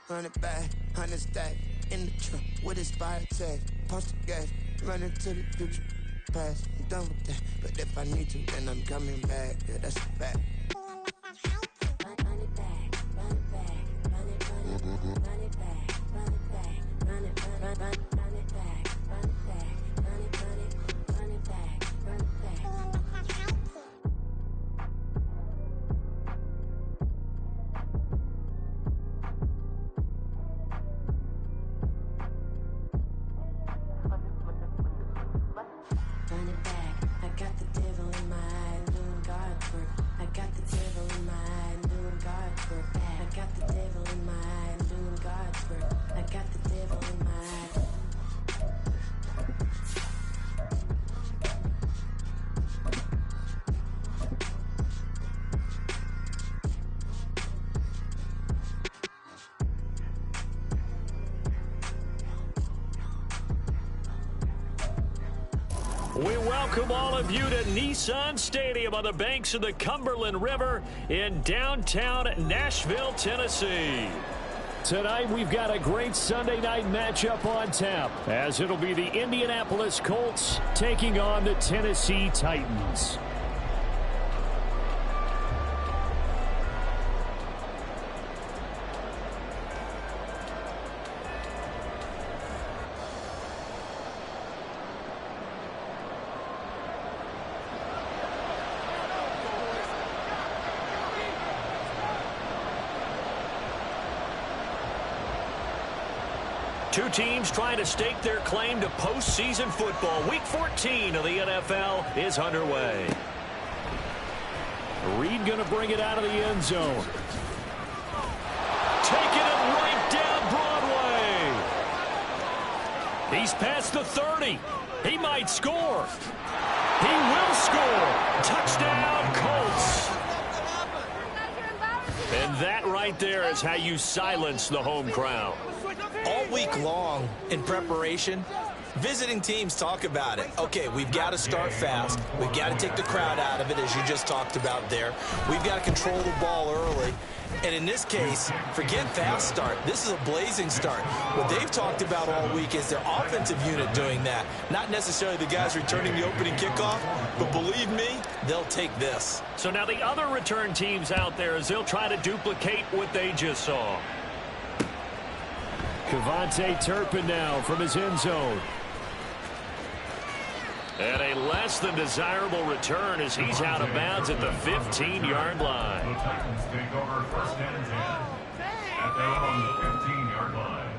run it back, 100 stack in the truck with his fire tag. Post the gas, running to the future. Past, I'm done with that. But if I need to, then I'm coming back. Yeah, that's a fact. Run it back, run it back, run it back, run it back, run it back, run it back, run it back, run it back, run it back, run it back. Run it back, I got the devil in my eye, doing God's work. I got the devil in my eye, doing God's work. I got the devil in my eye, doing God's work. I got the devil in my eye. We welcome all of you to Nissan Stadium on the banks of the Cumberland River in downtown Nashville, Tennessee. Tonight we've got a great Sunday night matchup on tap, as it'll be the Indianapolis Colts taking on the Tennessee Titans. Two teams trying to stake their claim to postseason football. Week 14 of the NFL is underway. Reed going to bring it out of the end zone. Taking it right down Broadway. He's past the 30. He might score. He will score. Touchdown, Colts. And that right there is how you silence the home crowd. All week long in preparation, visiting teams talk about it. Okay, we've got to start fast. We've got to take the crowd out of it, as you just talked about there. We've got to control the ball early. And in this case, forget fast start. This is a blazing start. What they've talked about all week is their offensive unit doing that. Not necessarily the guys returning the opening kickoff, but believe me, they'll take this. So now the other return teams out there, as they'll try to duplicate what they just saw. Kevontae Turpin now from his end zone. And a less than desirable return as he's out of bounds at the 15-yard line. The Titans take over first and 10 at their own 15-yard line.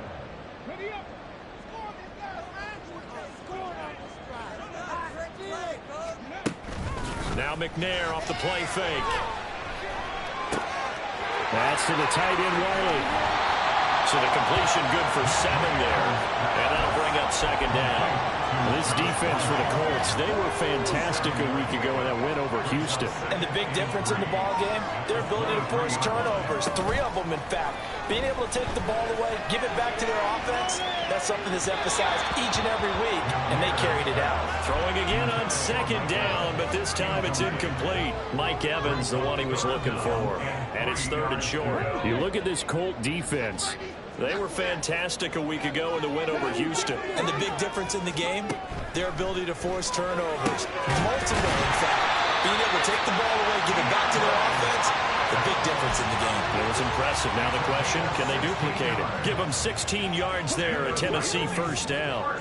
Now McNair off the play fake. That's to the tight end Wiley. So the completion good for 7 there. And that'll bring up second down. This defense for the Colts, they were fantastic a week ago in that win over Houston. And the big difference in the ball game, their ability to force turnovers, 3 of them in fact. Being able to take the ball away, give it back to their offense, that's something that's emphasized each and every week, and they carried it out. Throwing again on second down, but this time it's incomplete. Mike Evans, the one he was looking for. And it's 3rd and short. You look at this Colt defense. They were fantastic a week ago in the win over Houston. And the big difference in the game, their ability to force turnovers. Multiple, in fact. Being able to take the ball away, give it back to their offense, the big difference in the game. It was impressive. Now the question, can they duplicate it? Give them 16 yards there, a Tennessee first down.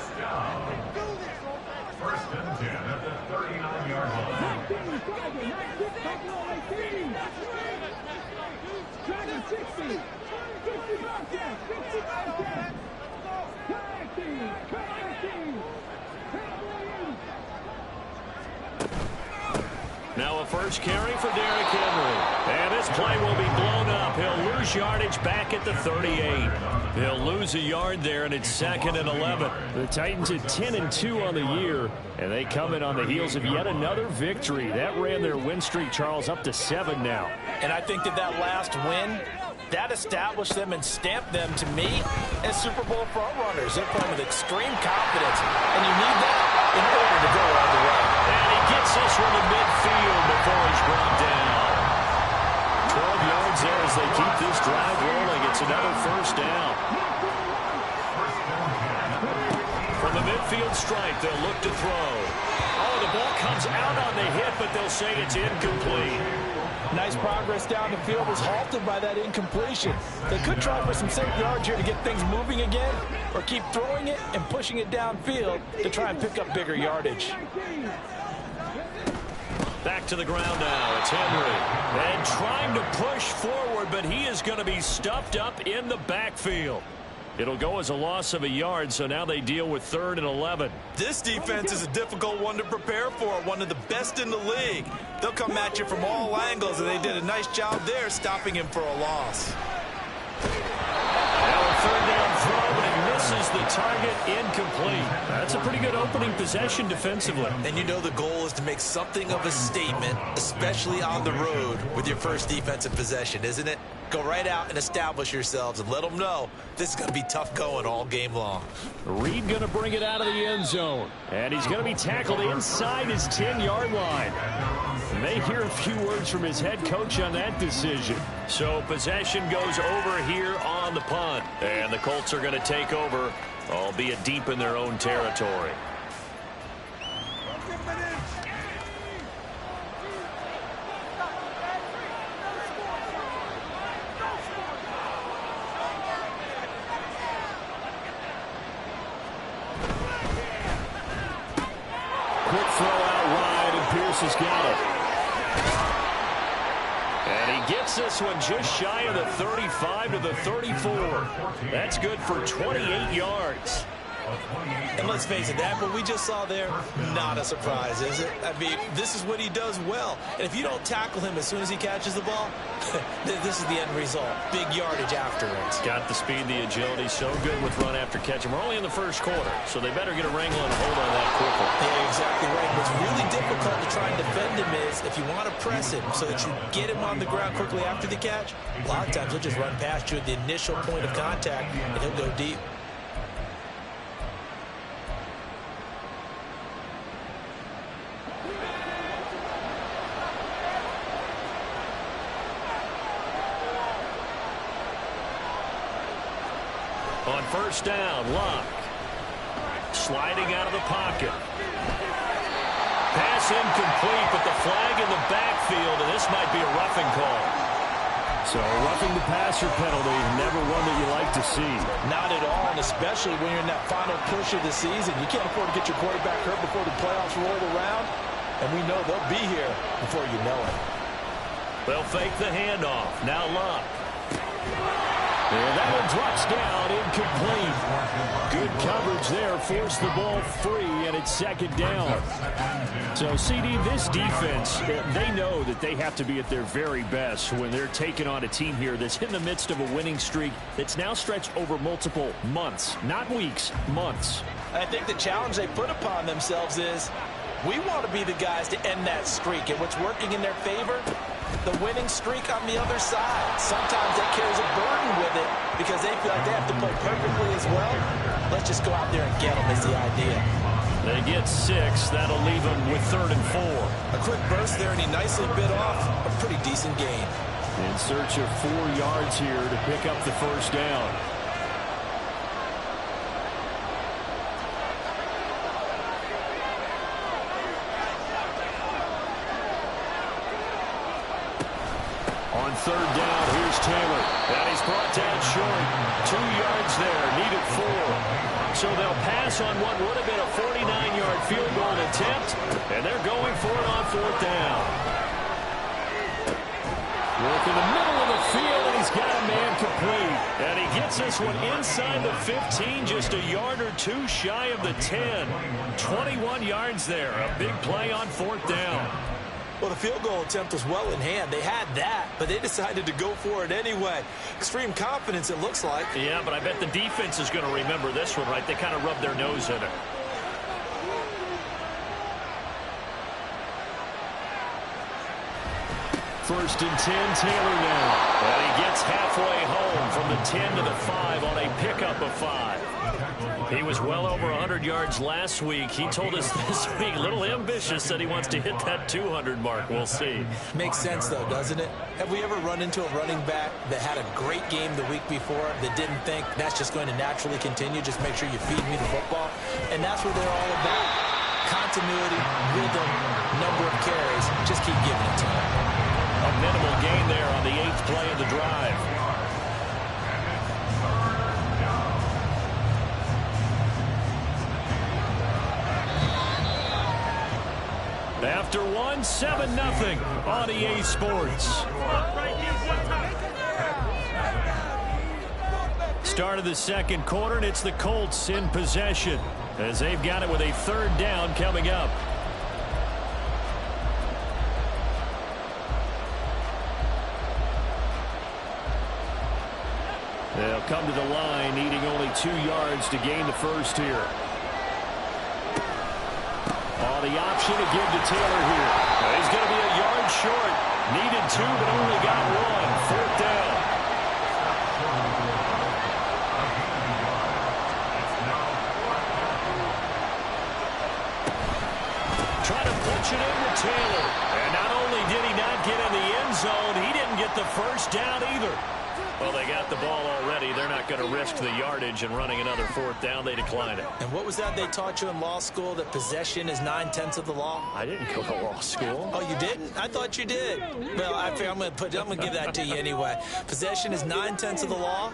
First and 10 at the 39-yard line. Now a first carry for Derrick Henry. And this play will be blown up. He'll lose yardage back at the 38. He'll lose a yard there, and it's 2nd and 11. The Titans at 10-2 on the year, and they come in on the heels of yet another victory. That ran their win streak, Charles, up to 7 now. And I think that last win, that established them and stamped them, to me, as Super Bowl frontrunners. They're playing with extreme confidence, and you need that in order to go all the way. And he gets this one to midfield before he's brought down. 12 yards yards there as they keep this drive rolling. It's another first down. From the midfield stripe, they'll look to throw. Oh, the ball comes out on the hit, but they'll say it's incomplete. Nice progress down the field was halted by that incompletion. They could try for some safe yards here to get things moving again, or keep throwing it and pushing it downfield to try and pick up bigger yardage. Back to the ground now. It's Henry. And trying to push forward, but he is going to be stuffed up in the backfield. It'll go as a loss of a yard, so now they deal with 3rd and 11. This defense is a difficult one to prepare for, one of the best in the league. They'll come at you from all angles, and they did a nice job there stopping him for a loss. Now a 3rd down throw, but it misses the target, incomplete. That's a pretty good opening possession defensively. And you know the goal is to make something of a statement, especially on the road with your first defensive possession, isn't it? Go right out and establish yourselves and let them know this is going to be tough going all game long. Reed going to bring it out of the end zone. And he's going to be tackled inside his 10-yard line. May hear a few words from his head coach on that decision. So possession goes over here on the punt. And the Colts are going to take over, albeit deep in their own territory. Quick throw out wide, and Pierce has got it. And he gets this one just shy of the 35 to the 34. That's good for 28 yards. And let's face it, that what we just saw there, not a surprise, is it? I mean, this is what he does well. And if you don't tackle him as soon as he catches the ball, this is the end result. Big yardage after it. Got the speed, the agility, so good with run after catch. And we're only in the first quarter, so they better get a wrangle and a hold on that quickly. Yeah, exactly right. What's really difficult to try and defend him is if you want to press him so that you get him on the ground quickly after the catch, a lot of times he'll just run past you at the initial point of contact, and he'll go deep. On first down, Locke. Sliding out of the pocket. Pass incomplete, but the flag in the backfield, and this might be a roughing call. So roughing the passer penalty, never one that you like to see. Not at all, and especially when you're in that final push of the season. You can't afford to get your quarterback hurt before the playoffs roll around, and we know they'll be here before you know it. They'll fake the handoff. Now Locke. And that one drops down, incomplete. Good coverage there, forced the ball free, and it's 2nd down. So, CD, this defense, they know that they have to be at their very best when they're taking on a team here that's in the midst of a winning streak that's now stretched over multiple months, not weeks, months. I think the challenge they put upon themselves is we want to be the guys to end that streak, and what's working in their favor, the winning streak on the other side. Sometimes that carries a burden with it because they feel like they have to play perfectly as well. Let's just go out there and get them is the idea. They get 6. That'll leave them with 3rd and 4. A quick burst there, and he nicely bit off a pretty decent gain. In search of 4 yards here to pick up the first down. On 3rd down, here's Taeman. And he's brought down short. 2 yards there, needed 4. So they'll pass on what would have been a 49-yard field goal attempt, and they're going for it on 4th down. Work in the middle of the field, and he's got a man complete. And he gets this one inside the 15, just a yard or 2 shy of the 10. 21 yards there, a big play on 4th down. Well, the field goal attempt was well in hand. They had that, but they decided to go for it anyway. Extreme confidence, it looks like. Yeah, but I bet the defense is going to remember this one, right? They kind of rubbed their nose in it. First and 10, Taylor now. And he gets halfway home from the 10 to the 5 on a pickup of 5. He was well over 100 yards last week. He told us this week, a little ambitious, that he wants to hit that 200 mark. We'll see. Makes sense, though, doesn't it? Have we ever run into a running back that had a great game the week before that didn't think that's just going to naturally continue? Just make sure you feed me the football. And that's what they're all about. Continuity, rhythm, number of carries. Just keep giving it to him. A minimal gain there on the 8th play of the drive. After 7-0 on EA Sports. Start of the second quarter, and it's the Colts in possession as they've got it with a 3rd down coming up. They'll come to the line, needing only 2 yards to gain the first here. The option to give to Taylor here. He's going to be a yard short. Needed 2, but only got 1. 4th down. Trying to punch it in with Taylor. And not only did he not get in the end zone, he didn't get the first down either. Well, they got the ball already. They're not going to risk the yardage and running another 4th down. They decline it. And what was that they taught you in law school, that possession is 9/10 of the law? I didn't go to law school. Oh, you didn't? I thought you did. Well, I'm going to give that to you anyway. Possession is 9/10 of the law,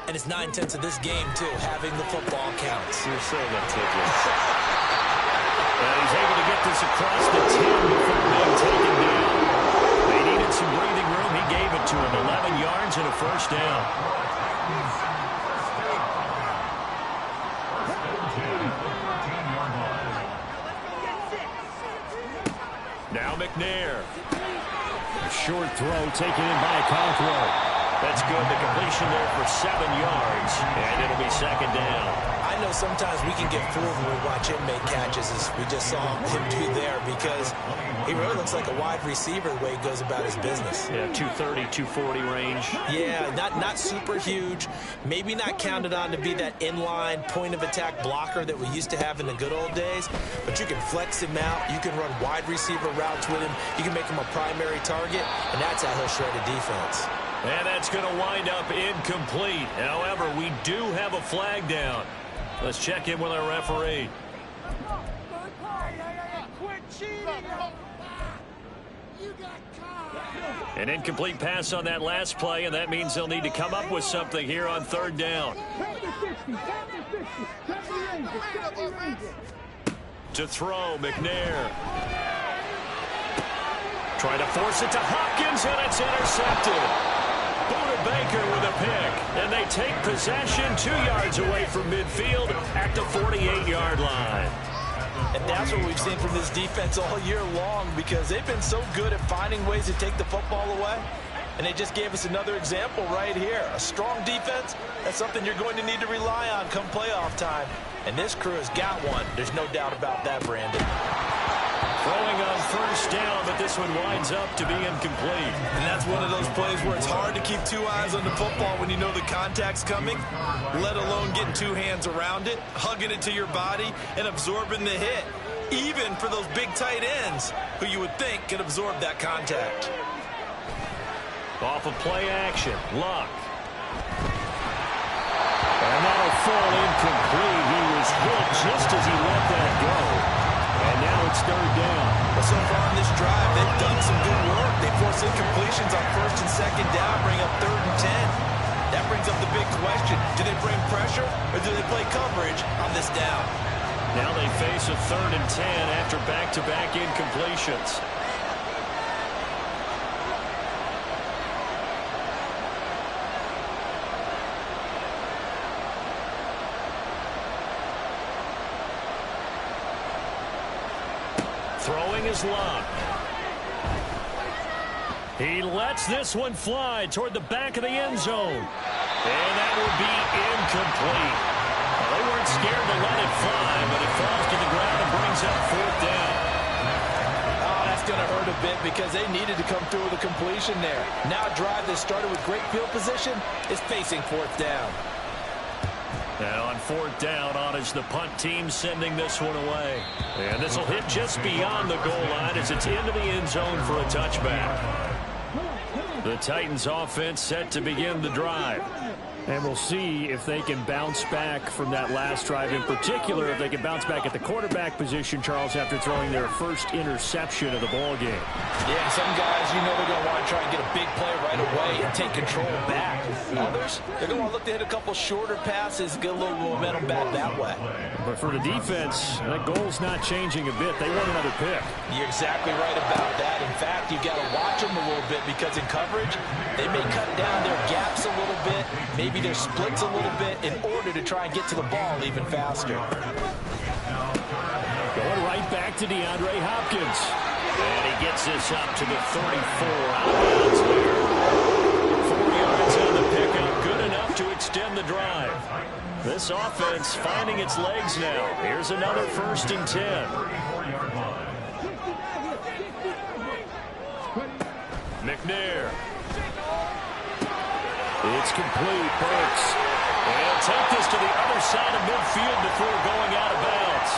and it's 9/10 of this game, too. Having the football counts. You're so meticulous. And he's able to get this across the 10 before being taken down. They needed some breathing room. He gave it to him. 11 yards and a first down. Now McNair. A short throw taken in by Conqueror. That's good. The completion there for 7 yards, and it'll be 2nd down. I know sometimes we can get fooled when we watch him make catches, as we just saw him do there, because he really looks like a wide receiver the way he goes about his business. Yeah, 230, 240 range. Yeah, not super huge. Maybe not counted on to be that inline point-of-attack blocker that we used to have in the good old days, but you can flex him out. You can run wide receiver routes with him. You can make him a primary target, and that's how he'll shred a defense. And that's going to wind up incomplete. However, we do have a flag down. Let's check in with our referee. An incomplete pass on that last play, and that means they'll need to come up with something here on 3rd down. To throw, McNair. Trying to force it to Hopkins, and it's intercepted. Buda Baker with a pick, and they take possession 2 yards away from midfield at the 48-yard line. And that's what we've seen from this defense all year long, because they've been so good at finding ways to take the football away. And they just gave us another example right here. A strong defense, that's something you're going to need to rely on come playoff time. And this crew has got one. There's no doubt about that, Brandon. Throwing on 1st down, but this one winds up to be incomplete. And that's one of those plays where it's hard to keep 2 eyes on the football when you know the contact's coming, let alone getting 2 hands around it, hugging it to your body, and absorbing the hit, even for those big tight ends who you would think could absorb that contact. Off of play action, Luck. And that'll fall incomplete. He was hit just as he let that go. And now it's 3rd down. Well, so far on this drive, they've done some good work. They force incompletions on 1st and 2nd down, bring up 3rd and 10. That brings up the big question. Do they bring pressure, or do they play coverage on this down? Now they face a 3rd and 10 after back-to-back incompletions. Throwing is Luck. He lets this one fly toward the back of the end zone. And that will be incomplete. Well, they weren't scared to let it fly, but it falls to the ground and brings up 4th down. Oh, that's going to hurt a bit because they needed to come through with a completion there. Now a drive that started with great field position is facing 4th down. And on fourth down, on is the punt team sending this one away. And this will hit just beyond the goal line as it's into the end zone for a touchback. The Titans offense set to begin the drive. And we'll see if they can bounce back from that last drive. In particular, if they can bounce back at the quarterback position, Charles, after throwing their first interception of the ball game. Yeah, some guys, you know they're going to want to try and get a big play right away and take control back. Others, they're going to look to hit a couple shorter passes, get a little momentum back that way. But for the defense, that goal's not changing a bit. They want another pick. You're exactly right about that. In fact, you've got to watch them a little bit because in coverage, they may cut down their gaps a little bit, maybe their splits a little bit in order to try and get to the ball even faster. Going right back to DeAndre Hopkins. And he gets this up to the 34. Out of bounds here. 4 yards on the pickup. Good enough to extend the drive. This offense finding its legs now. Here's another 1st and 10. McNair. It's complete. Burks. And he'll take this to the other side of midfield before going out of bounds.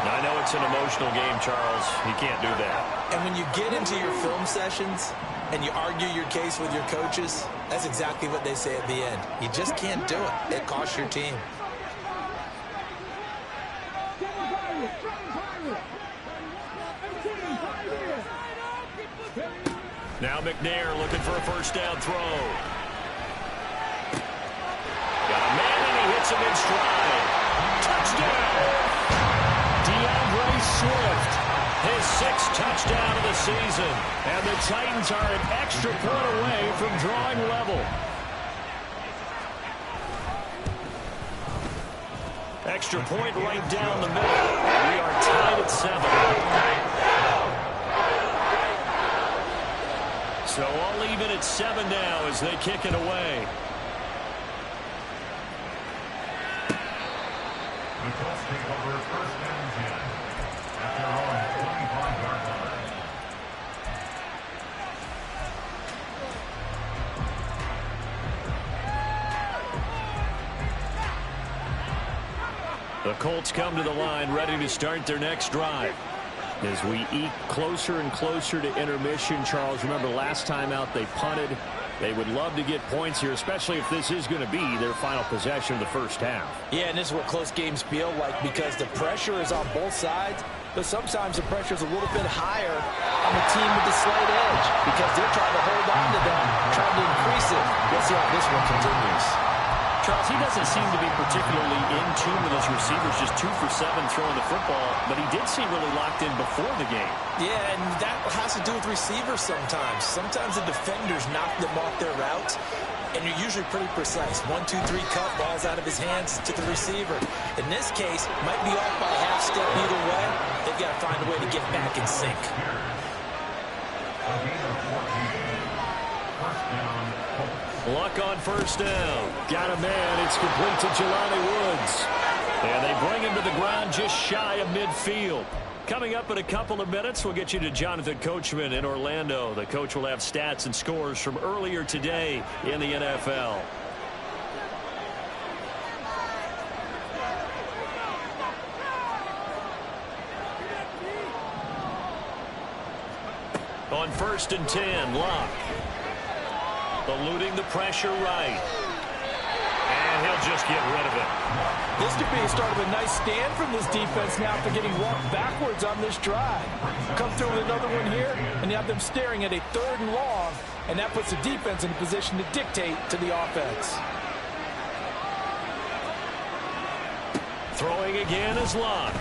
Now, I know it's an emotional game, Charles. You can't do that. And when you get into your film sessions and you argue your case with your coaches, that's exactly what they say at the end. You just can't do it. It costs your team. Now McNair looking for a first down throw. Got a man and he hits him in stride. Touchdown! DeAndre Swift, his 6th touchdown of the season. And the Titans are an extra point away from drawing level. Extra point right down the middle. We are tied at 7. So all even at 7 now as they kick it away. The Colts take over 1st and 10 after their own 25-yard line. The Colts come to the line ready to start their next drive. As we eke closer and closer to intermission, Charles, remember last time out they punted. They would love to get points here, especially if this is going to be their final possession of the first half. Yeah, and this is what close games feel like because the pressure is on both sides, but sometimes the pressure is a little bit higher on the team with the slight edge because they're trying to hold on to them, trying to increase it. Let's see how this one continues. Charles, he doesn't seem to be particularly in tune with his receivers, just 2 for 7 throwing the football, but he did seem really locked in before the game. Yeah, and that has to do with receivers sometimes. Sometimes the defenders knock them off their routes, and you're usually pretty precise. 1, 2, 3 cut, balls out of his hands to the receiver. In this case, might be off by a half step either way. They've got to find a way to get back in sync. Luck on first down. Got a man. It's complete to Jelani Woods. And they bring him to the ground just shy of midfield. Coming up in a couple of minutes, we'll get you to Jonathan Coachman in Orlando. The coach will have stats and scores from earlier today in the NFL. On 1st and 10, Luck. Eluding the pressure right. And he'll just get rid of it. This could be a start of a nice stand from this defense now after getting walked backwards on this drive. Come through with another one here, and you have them staring at a 3rd and long, and that puts the defense in a position to dictate to the offense. Throwing again is Luck.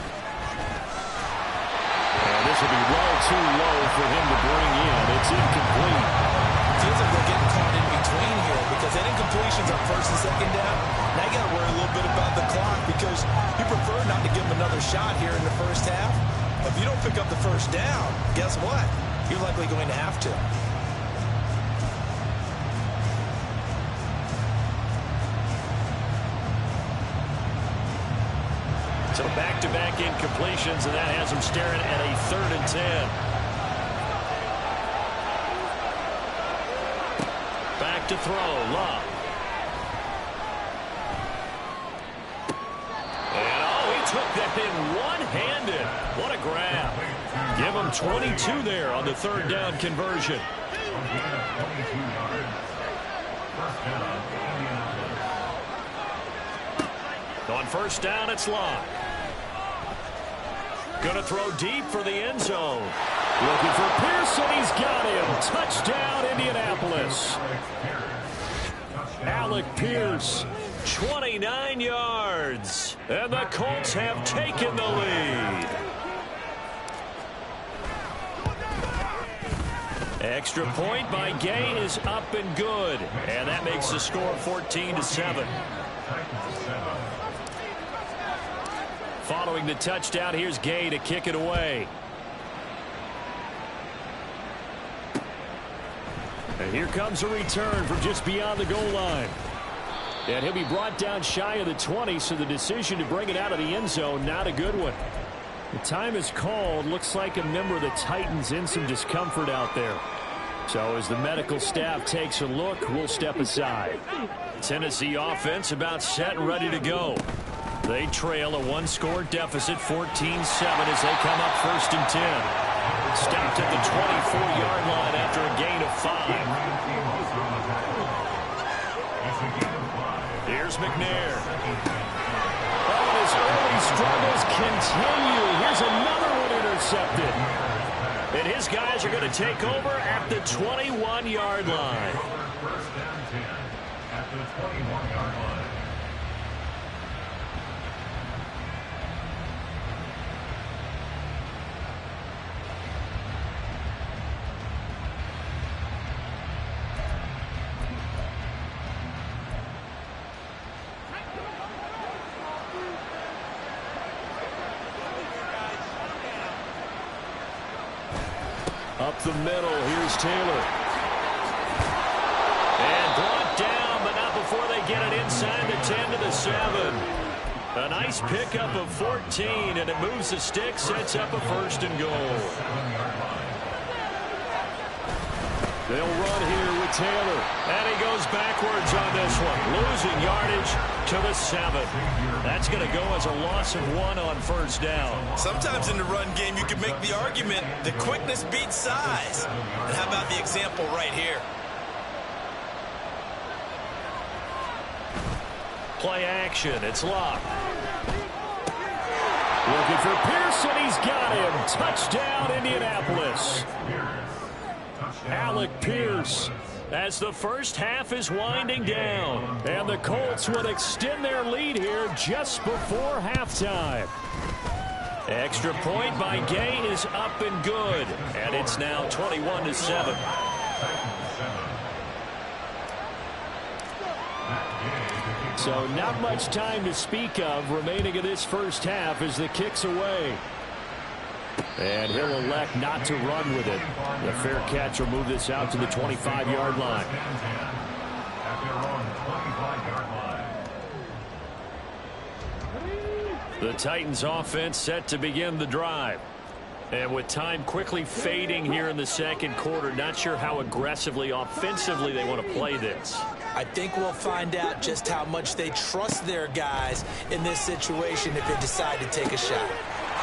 And this will be well too low for him to bring in. It's incomplete. Feels like they're getting caught in between here because that incompletion's on 1st and 2nd down. Now you got to worry a little bit about the clock because you prefer not to give them another shot here in the first half. If you don't pick up the first down, guess what? You're likely going to have to. So back-to-back incompletions, and that has them staring at a 3rd and 10. Back to throw, Luck. in one-handed. What a grab. Give him 22 there on the third down conversion. On first down, it's Locke. Gonna throw deep for the end zone. Looking for Pearson. He's got him. Touchdown, Indianapolis. Alec Pierce, 29 yards. And the Colts have taken the lead. Extra point by Gay is up and good. And that makes the score 14-7. Following the touchdown, here's Gay to kick it away. And here comes a return from just beyond the goal line. And he'll be brought down shy of the 20, so the decision to bring it out of the end zone, not a good one. The time is called. Looks like a member of the Titans in some discomfort out there. So as the medical staff takes a look, we'll step aside. Tennessee offense about set and ready to go. They trail a one-score deficit, 14-7, as they come up 1st and 10. Stopped at the 24-yard line after a gain of 5. Here's McNair. Oh, his early struggles continue. Here's another one intercepted. And his guys are going to take over at the 21-yard line. 1st and 10 at the 21-yard line. Up the middle, here's Taylor. And brought down, but not before they get it inside the 10 to the 7. A nice pickup of 14, and it moves the stick, sets up a 1st and goal. They'll run here with Taylor. And he goes backwards on this one. Losing yardage to the 7. That's going to go as a loss of 1 on 1st down. Sometimes in the run game, you can make the argument that quickness beats size. And how about the example right here? Play action. It's Locke. Looking for Pearson. He's got him. Touchdown, Indianapolis. Alec Pierce, as the first half is winding down. And the Colts would extend their lead here just before halftime. Extra point by Gay is up and good. And it's now 21-7. So not much time to speak of remaining in this first half as the kick's away. And he'll elect not to run with it. The fair catch will move this out to the 25-yard line. The Titans offense set to begin the drive. And with time quickly fading here in the second quarter, not sure how aggressively, offensively they want to play this. I think we'll find out just how much they trust their guys in this situation if they decide to take a shot.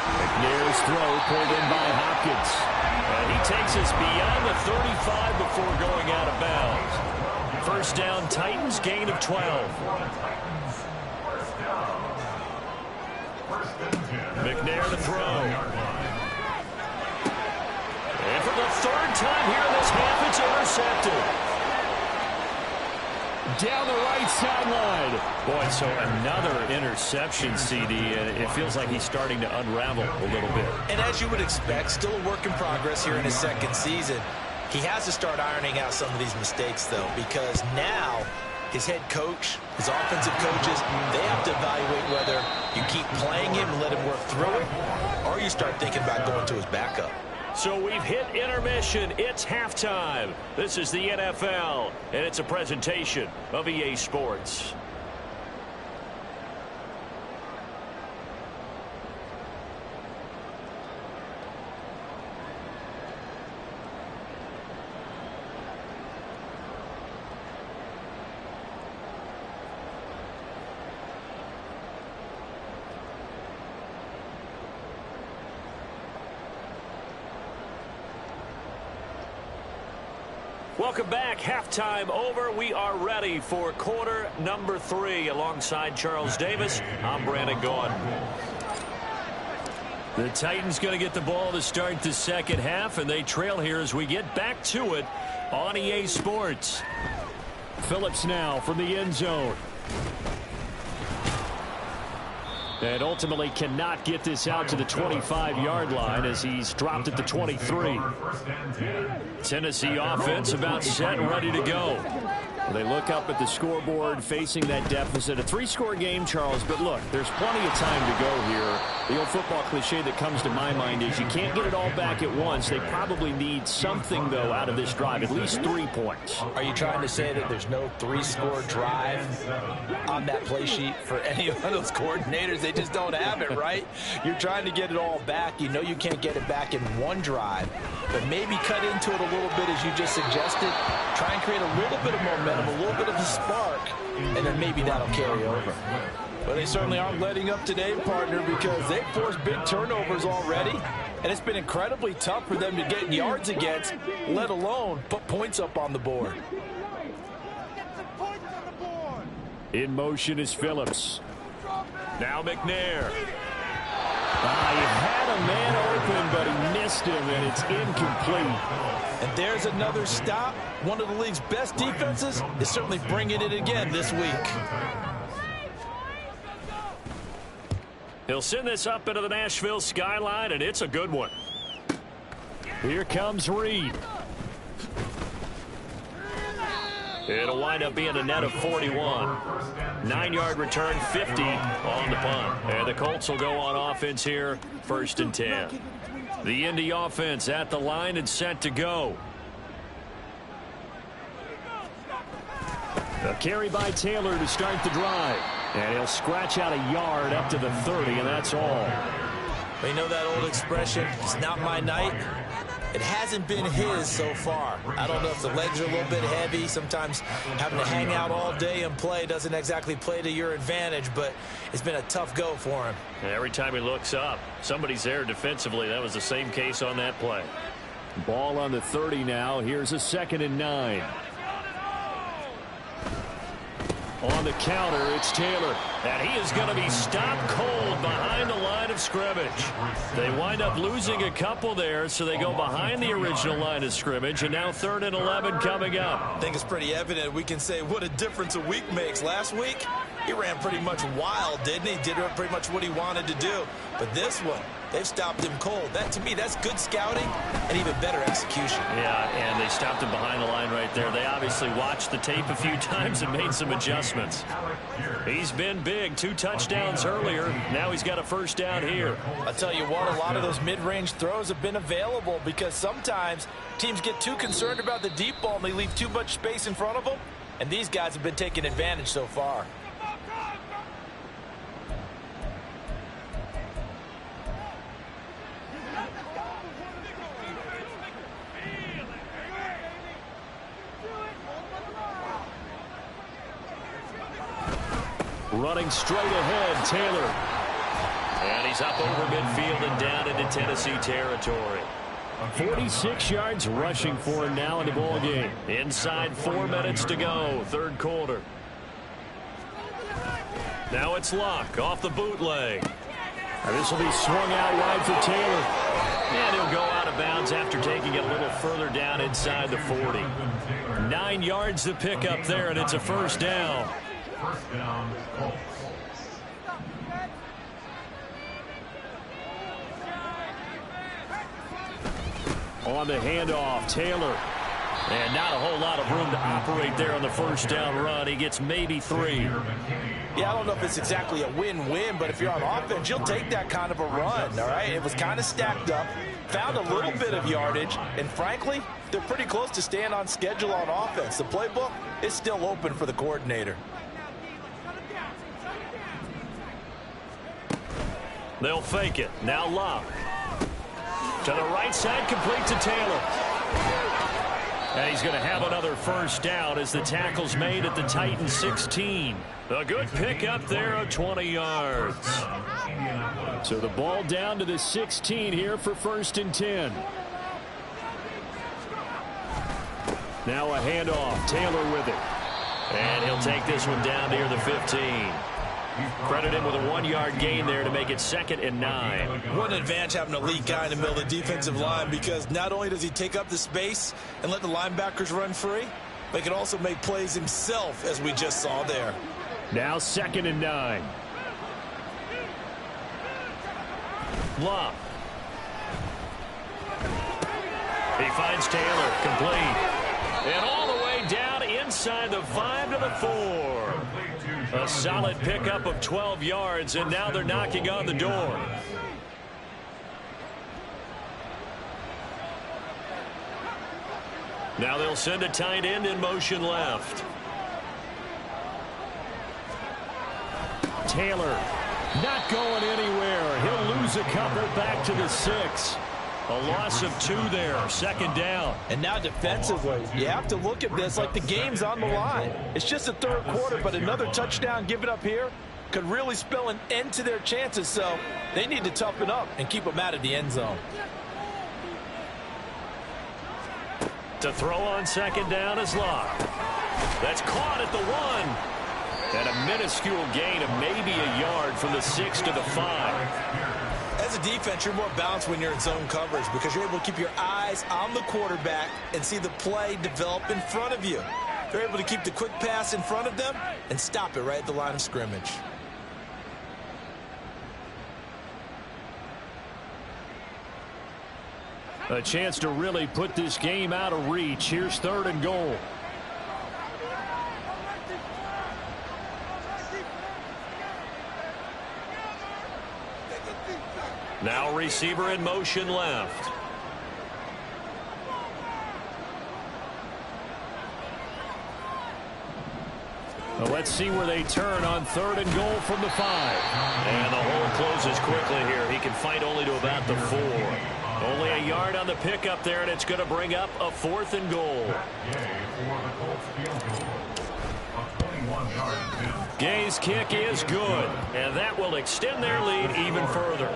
McNair's throw pulled in by Hopkins. And he takes us beyond the 35 before going out of bounds. First down, Titans, gain of 12. McNair to throw. And for the 3rd time here in this half, it's intercepted. Down the right sideline. Boy, so another interception, CD, and it feels like he's starting to unravel a little bit. And as you would expect, still a work in progress here in his 2nd season. He has to start ironing out some of these mistakes, though, because now his head coach, his offensive coaches, they have to evaluate whether you keep playing him and let him work through it, or you start thinking about going to his backup. So we've hit intermission. It's halftime. This is the NFL, and it's a presentation of EA Sports. Welcome back. Halftime over. We are ready for quarter number 3. Alongside Charles Davis, I'm Brandon Gaudin. The Titans going to get the ball to start the second half, and they trail here as we get back to it on EA Sports. Phillips now from the end zone. And ultimately cannot get this out to the 25-yard line as he's dropped at the 23. Tennessee offense about set and ready to go. Well, they look up at the scoreboard facing that deficit. A 3-score game, Charles, but look, there's plenty of time to go here. The old football cliche that comes to my mind is you can't get it all back at once. They probably need something, though, out of this drive, at least 3 points. Are you trying to say that there's no 3-score drive on that play sheet for any of those coordinators? They just don't have it, right? You're trying to get it all back. You know you can't get it back in one drive, but maybe cut into it a little bit as you just suggested. Try and create a little bit of momentum, a little bit of a spark, and then maybe that'll carry over. Well, they certainly aren't letting up today, partner, because they've forced big turnovers already, and it's been incredibly tough for them to get yards against, let alone put points up on the board. In motion is Phillips. Now McNair. He had a man open, but he missed him, and it's incomplete. And there's another stop. One of the league's best defenses is certainly bringing it again this week. He'll send this up into the Nashville skyline, and it's a good one. Here comes Reed. It'll wind up being a net of 41. 9-yard return, 50 on the punt. And the Colts will go on offense here, 1st and 10. The Indy offense at the line and set to go. A carry by Taylor to start the drive. And he'll scratch out a yard up to the 30, and that's all. You know that old expression, it's not my night? It hasn't been his so far. I don't know if the legs are a little bit heavy. Sometimes having to hang out all day and play doesn't exactly play to your advantage, but it's been a tough go for him. And every time he looks up, somebody's there defensively. That was the same case on that play. Ball on the 30 now. Here's a 2nd and 9. On the counter, it's Taylor. And he is going to be stopped cold behind the line of scrimmage. They wind up losing a couple there, so they go behind the original line of scrimmage, and now 3rd and 11 coming up. I think it's pretty evident we can say what a difference a week makes. Last week, he ran pretty much wild, didn't he? Did pretty much what he wanted to do. But this one, they've stopped him cold. That, to me, that's good scouting and even better execution. Yeah, and they stopped him behind the line right there. They obviously watched the tape a few times and made some adjustments. He's been big. 2 touchdowns earlier. Now he's got a 1st down here. I'll tell you what, a lot of those mid-range throws have been available because sometimes teams get too concerned about the deep ball and they leave too much space in front of them, and these guys have been taking advantage so far. Running straight ahead, Taylor. And he's up over midfield and down into Tennessee territory. 46 yards rushing for him now in the ball game. Inside 4 minutes to go, 3rd quarter. Now it's Luck off the bootleg. And this will be swung out wide for Taylor. And he'll go out of bounds after taking it a little further down inside the 40. 9 yards to pick up there, and it's a 1st down. 1st down, Colts. On the handoff, Taylor. And not a whole lot of room to operate there on the 1st down run. He gets maybe 3. Yeah, I don't know if it's exactly a win-win, but if you're on offense, you'll take that kind of a run, all right? It was kind of stacked up, found a little bit of yardage, and frankly, they're pretty close to staying on schedule on offense. The playbook is still open for the coordinator. They'll fake it. Now Luck. To the right side, complete to Taylor. And he's going to have another 1st down as the tackle's made at the Titans 16. A good pickup there of 20 yards. So the ball down to the 16 here for 1st and 10. Now a handoff. Taylor with it. And he'll take this one down near the 15. Credit him with a 1-yard gain there to make it 2nd and 9. What an advantage having an elite guy in the middle of the defensive line, because not only does he take up the space and let the linebackers run free, but he can also make plays himself, as we just saw there. Now 2nd and 9. Love. He finds Taylor, complete. And all the way down inside the 5 to the 4. A solid pickup of 12 yards, and now they're knocking on the door. Now they'll send a tight end in motion left. Taylor not going anywhere. He'll lose a couple back to the 6. A loss of 2 there, 2nd down. And now defensively, you have to look at this like the game's on the line. It's just the 3rd quarter, but another touchdown given up here could really spell an end to their chances, so they need to toughen up and keep them out of the end zone. To throw on 2nd down is Locke. That's caught at the 1. And a minuscule gain of maybe a yard from the 6 to the 5. As a defense, you're more balanced when you're in zone coverage because you're able to keep your eyes on the quarterback and see the play develop in front of you. They're able to keep the quick pass in front of them and stop it right at the line of scrimmage. A chance to really put this game out of reach. Here's 3rd and goal. Now receiver in motion left. Well, let's see where they turn on 3rd and goal from the 5. And the hole closes quickly here. He can fight only to about the 4. Only a yard on the pickup there, and it's going to bring up a 4th and goal. Gay's kick is good, and that will extend their lead even further.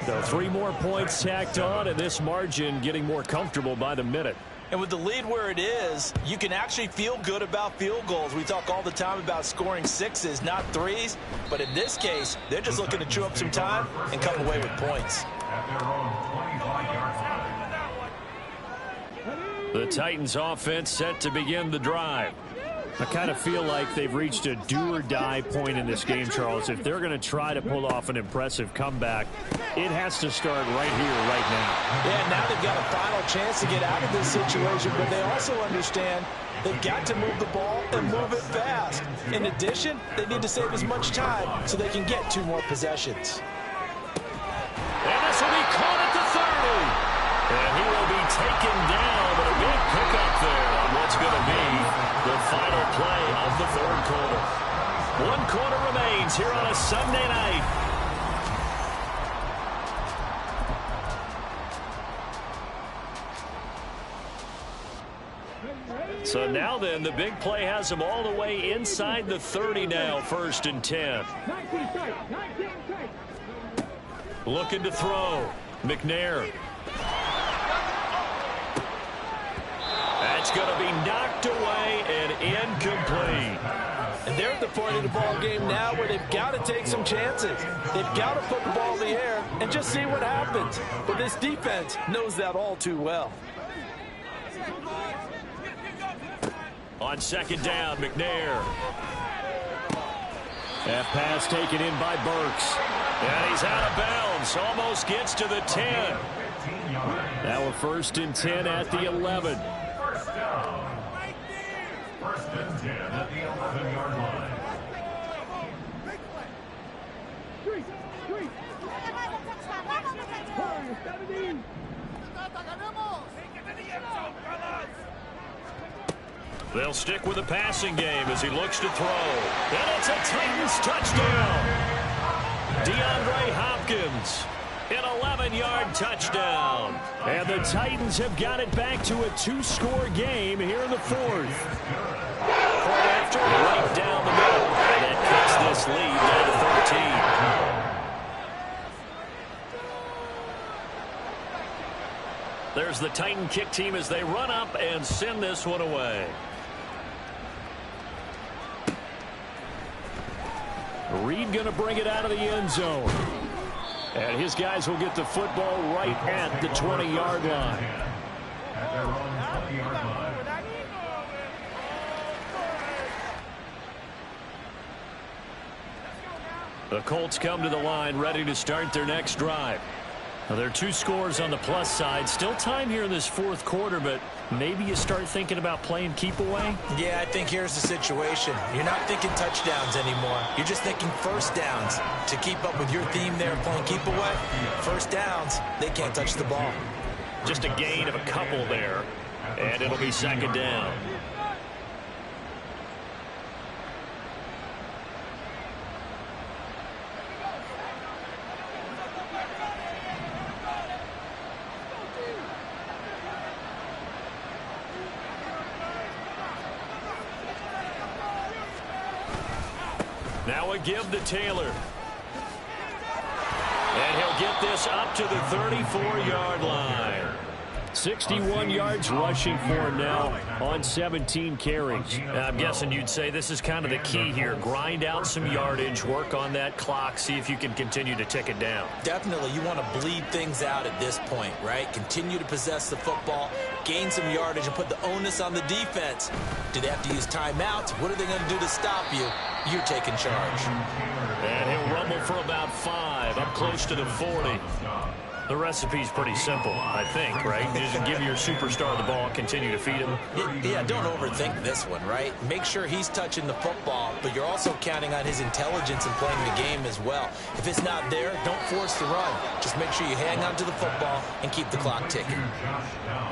So 3 more points tacked on, and this margin getting more comfortable by the minute. And with the lead where it is, you can actually feel good about field goals. We talk all the time about scoring 6s, not 3s. But in this case, they're just looking to chew up some time and come away with points. The Titans offense set to begin the drive. I kind of feel like they've reached a do-or-die point in this game, Charles. If they're going to try to pull off an impressive comeback, it has to start right here, right now. Yeah, now they've got a final chance to get out of this situation, but they also understand they've got to move the ball and move it fast. In addition, they need to save as much time so they can get 2 more possessions. And this will be caught at the 30. And he will be taken down, but a big pickup there on what's going to be the final play of the 3rd quarter. 1 quarter remains here on a Sunday night. So now then, the big play has them all the way inside the 30 now, 1st and 10. Looking to throw. McNair. That's going to be knocked away and incomplete. And they're at the point of the ball game now where they've got to take some chances. They've got to put the ball in the air and just see what happens. But this defense knows that all too well. On 2nd down, McNair. That pass taken in by Burks. And he's out of bounds. Almost gets to the 10. Now a 1st and 10 at the 11. First and 10 at the 11-yard line. They'll stick with the passing game as he looks to throw. And it's a Titans touchdown. DeAndre Hopkins. An 11-yard touchdown. And the Titans have got it back to a 2-score game here in the 4th. Right after, right down the middle. And that cuts this lead down to 13. There's the Titan kick team as they run up and send this one away. Reed going to bring it out of the end zone. And his guys will get the football right at the 20-yard line. At their own 20-yard line. The Colts come to the line ready to start their next drive. Now, there are 2 scores on the plus side. Still time here in this fourth quarter, but maybe you start thinking about playing keep away? Yeah, I think here's the situation. You're not thinking touchdowns anymore. You're just thinking first downs. To keep up with your theme there playing keep away, first downs, they can't touch the ball. Just a gain of a couple there, and it'll be second down. Now a give to Taylor. And he'll get this up to the 34-yard line. 61 yards rushing for him now on 17 carries. I'm guessing you'd say this is kind of the key here. Grind out some yardage, work on that clock, see if you can continue to tick it down. Definitely, you want to bleed things out at this point, right? Continue to possess the football, gain some yardage, and put the onus on the defense. Do they have to use timeouts? What are they going to do to stop you? You're taking charge. And he'll rumble for about 5, up close to the 40. The recipe's pretty simple, I think, right? You just give your superstar the ball, continue to feed him. Yeah, don't overthink this one, right? Make sure he's touching the football, but you're also counting on his intelligence in playing the game as well. If it's not there, don't force the run. Just make sure you hang on to the football and keep the clock ticking.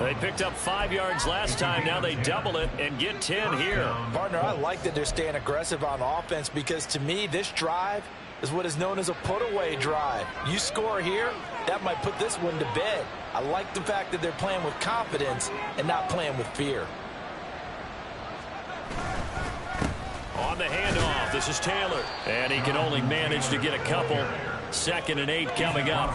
They picked up 5 yards last time. Now they double it and get 10 here. Partner, I like that they're staying aggressive on offense because, to me, this drive is what is known as a put-away drive. You score here, that might put this one to bed. I like the fact that they're playing with confidence and not playing with fear. On the handoff, this is Taylor. And he can only manage to get a couple. 2nd and 8 coming up.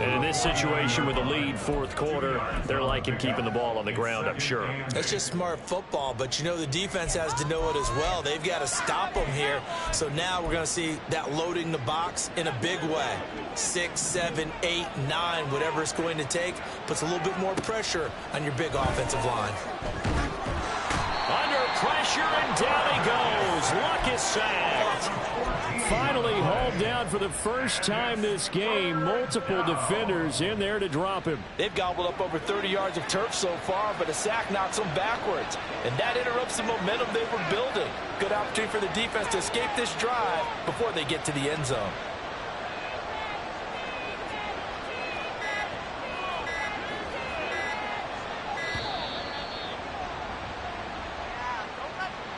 And in this situation with a lead, fourth quarter, they're liking keeping the ball on the ground, I'm sure. That's just smart football, but you know the defense has to know it as well. They've got to stop them here. So now we're going to see that loading the box in a big way. 6, 7, 8, 9, whatever it's going to take, puts a little bit more pressure on your big offensive line. Under pressure, and down he goes. Luck is sacked. Finally hauled down for the first time this game. Multiple defenders in there to drop him. They've gobbled up over 30 yards of turf so far, but a sack knocks them backwards. And that interrupts the momentum they were building. Good opportunity for the defense to escape this drive before they get to the end zone.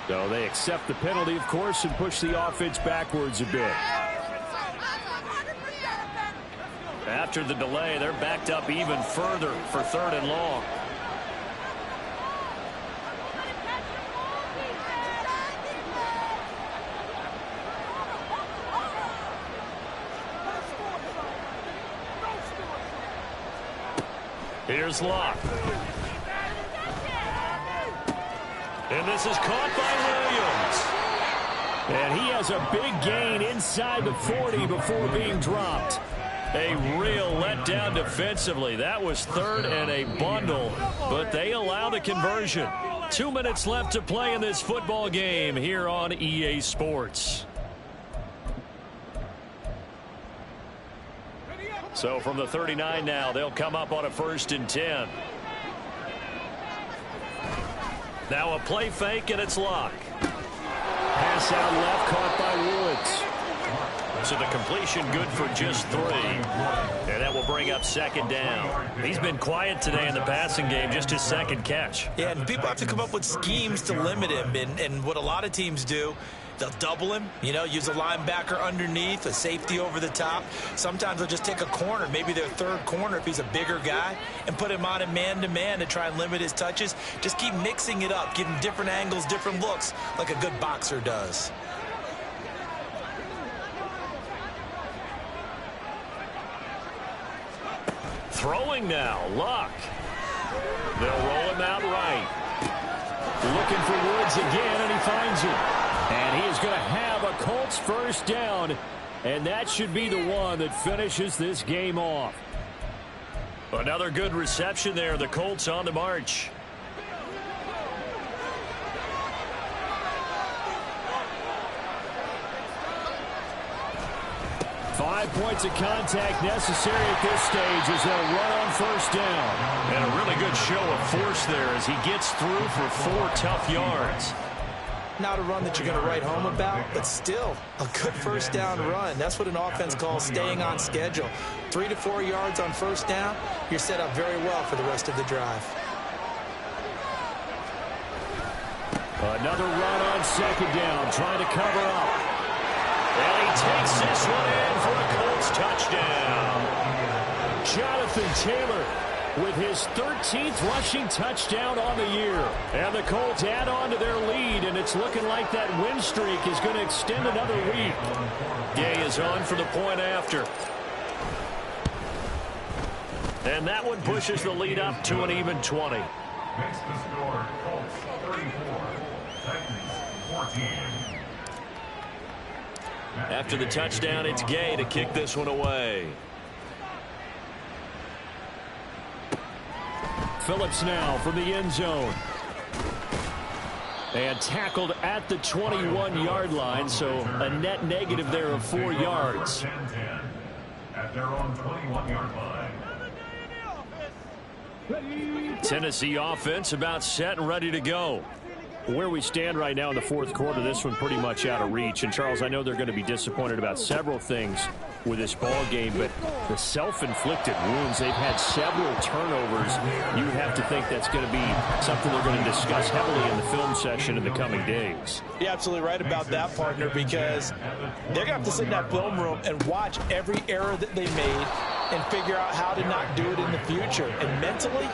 So they accept the penalty, of course, and push the offense backwards a bit. After the delay, they're backed up even further for 3rd and long. Here's Locke. And this is caught by Williams. And he has a big gain inside the 40 before being dropped. A real letdown defensively. That was 3rd and a bundle, but they allow the conversion. 2 minutes left to play in this football game here on EA Sports. So from the 39 now, they'll come up on a 1st and 10. Now a play fake, and it's Locke. Pass out left, caught by Woods. So the completion good for just 3. And that will bring up 2nd down. He's been quiet today in the passing game, just his 2nd catch. Yeah, and people have to come up with schemes to limit him. And what a lot of teams do, they'll double him, you know, use a linebacker underneath, a safety over the top. Sometimes they'll just take a corner, maybe their 3rd corner if he's a bigger guy, and put him on a man-to-man to try and limit his touches. Just keep mixing it up, give him different angles, different looks, like a good boxer does. Throwing now, Locke. They'll roll him out right. Looking for Woods again, and he finds him. And he is going to have a Colts first down, and that should be the one that finishes this game off. Another good reception there. The Colts on the march. 5 points of contact necessary at this stage as they'll run on first down. And a really good show of force there as he gets through for 4 tough yards. Not a run that you're going to write home about, but still a good first down run. That's what an offense calls staying on schedule. 3 to 4 yards on first down, you're set up very well for the rest of the drive. Another run on second down, trying to cover up. And he takes this one in for a Colts touchdown. Jonathan Taylor with his 13th rushing touchdown on the year. And the Colts add on to their lead, and it's looking like that win streak is going to extend another week. Gay is on for the point after. And that one pushes the lead up to an even 20. Makes the score Colts 34, Titans 14. After the touchdown, it's Gay to kick this one away. Phillips now from the end zone. And tackled at the 21-yard line, so a net negative there of 4 yards. At their own 21-yard line. Tennessee offense about set and ready to go. Where we stand right now in the fourth quarter, this one pretty much out of reach. And, Charles, I know they're going to be disappointed about several things with this ball game, but the self-inflicted wounds, they've had several turnovers. You have to think that's going to be something they're going to discuss heavily in the film session in the coming days. You're absolutely right about that, partner, because they're going to have to sit in that film room and watch every error that they made and figure out how to not do it in the future. And mentally,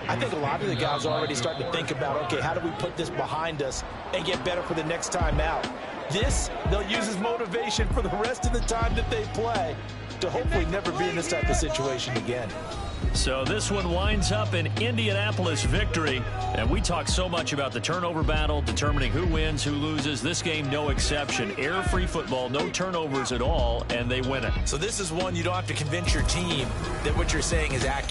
I think a lot of the guys are already starting to think about, okay, how do we put this behind us and get better for the next time out? This, they'll use as motivation for the rest of the time that they play to hopefully never be in this type of situation again. So this one winds up an Indianapolis victory. And we talk so much about the turnover battle, determining who wins, who loses. This game, no exception. Error-free football, no turnovers at all, and they win it. So this is one you don't have to convince your team that what you're saying is accurate.